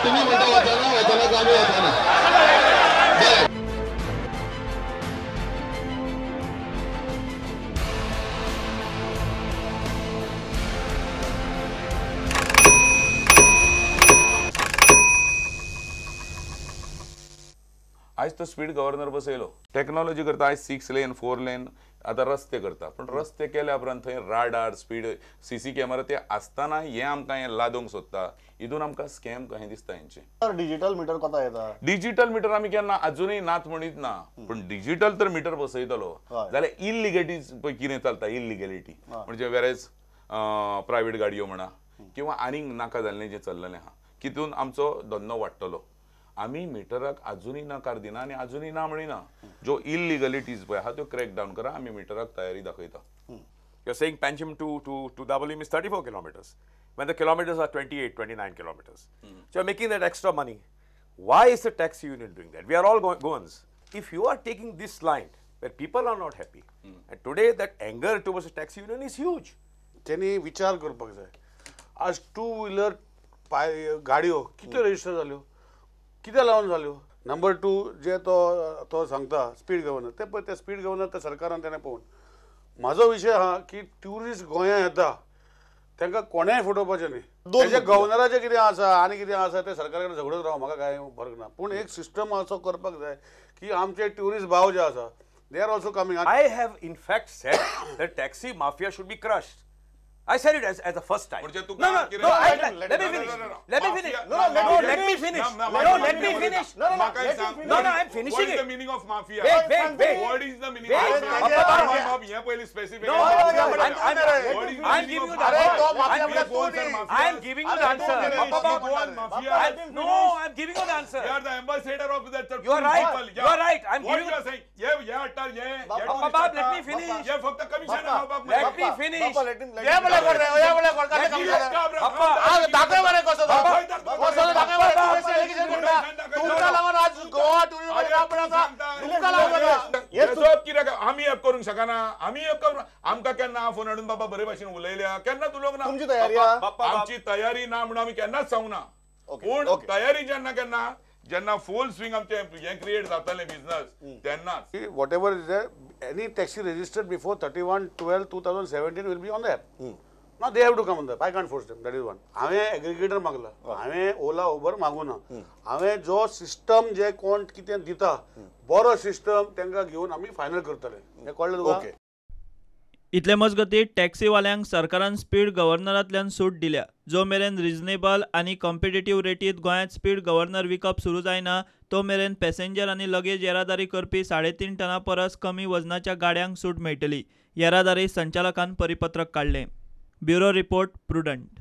तुम्ही म्हणता वचना वचनाचं आम्ही वचना आज तो स्पीड गव्हर्नर बसयलो टेक्नॉलॉजी करता आज 6 लेन 4 लेन आता रस्ते करता पण रस्ते केल्या उपरांत थंय राडार स्पीड सीसी कॅमेरा ते आसतना हे आमकां हे लादोंक सोदता हितून आमकां स्कॅम कहें दिसता हेंचे डिजिटल मीटर कोता येता डिजिटल मीटर आमी केन्ना अजूनही नात म्हणीत ना पण डिजिटल तर मीटर बसयतलो जाल्यार इलिगेलिटी पळय कितें चलता इलिगेलिटी म्हणजे वेरेज प्रायव्हेट गाडयो म्हणा किंवा आनीक नाका जाल्लें जें चल्लेलें आहा कितून आमचो धंदो वाडटलो आमी मिटराक अजूनही नकार दिना आणि अजूनही ना म्हणिना जो इलिगलिटीज पळय आहा त्यो क्रॅक डावन करा आमी मिटराक तयारी दाखयता. You're saying Panchim to Dabolim is 34 kilometers when the kilometers are 28, 29 kilometers. So you're making that extra money. Why is the taxi union doing that? We are all goans. If you are taking this line where people are not happy, and today that anger towards the taxi union is huge. त्यांनी विचार करपाक जाय. आज 2 wheeler गाडयो कितल्यो register जाल्यो कितें लावन जाल्यो. नंबर 2 जे तो सांगता स्पीड गव्हर्नर ते पळय ते स्पीड गव्हर्नर त्या सरकारान तेणें पळोवन म्हाजो विशय आहा की ट्युरिस्ट गोंयां येता तांकां कोणेंय फटोवपाचें न्ही. तेजे गव्हर्नराचें कितें आसा आनी कितें आसा ते सरकारा कडेन झगडत राव म्हाका कांय फरक ना पूण एक सिस्टम असो करपाक जाय की आमचे ट्युरिस्ट भाव जे आसा they are also coming. I have in fact said that taxi mafia should be crushed. I said it as the first time. म्हणजे तू No, let me finish. Let me finish. Let me finish. Let me finish. No, I'm finishing it. What is the meaning of mafia? Wait. What is the meaning of mafia? Yeah, पहिली specific. I'm giving you the answer. I'm giving you the answer. No, I'm giving you the answer. You are the ambassador of that. You are right. You are right. I'm giving you. saying. ये अट्टाल ये. Let me finish. ये फक्त commission आहे बाप. Let me finish. कर रहे हो या बोले कोण काय कमिशन दाखव बरे कसं कसं दाखव बरे तुमचा लावून आज गोवा टुरिस्ट मध्ये आपल्याला तुमचा लावून हे सब कित्याक आमी हें करूंक शकना आमी हें करूं आमकां केन्ना फोन हाडून बाबा बरे भाशेन उलयल्या केन्ना उलोवंक ना. तुमची तयारी आमची तयारी ना म्हणून आमी केन्नाच सांगना पूण तयारी जेन्ना फुल स्विंग आमचे हें क्रिएट जातलें बिझनस तेन्नाच whatever is any taxi registered before 31/12/2017 will be on the app. ना they have to come on the app. I can't force them. That is one. हांवें एग्रिगेटर मागला हांवें ओला उबर मागूना. हांवें जो सिस्टम जे कोण कितें दिता बरो सिस्टम तांकां घेवन आमी फायनल करतले. हें कळ्ळें तुका. इतले मजगतीं टॅक्सीवाल्यांक सरकारान स्पीड गव्हर्नरांतल्यान सूट दिल्या. जो मेरेन रिजनेबल आनी कॉम्पिटेटिव्ह रेटीत गोंयांत स्पीड गव्हर्नर विकप सुरू जायना तो मेरेन पॅसेंजर आनी लगेज येरादारी करपी 3.5 टना परस कमी वजनाच्या गाड्यांक सूट मेळटली. येरादारी संचालकान परिपत्रक काडलें. Bureau report prudent.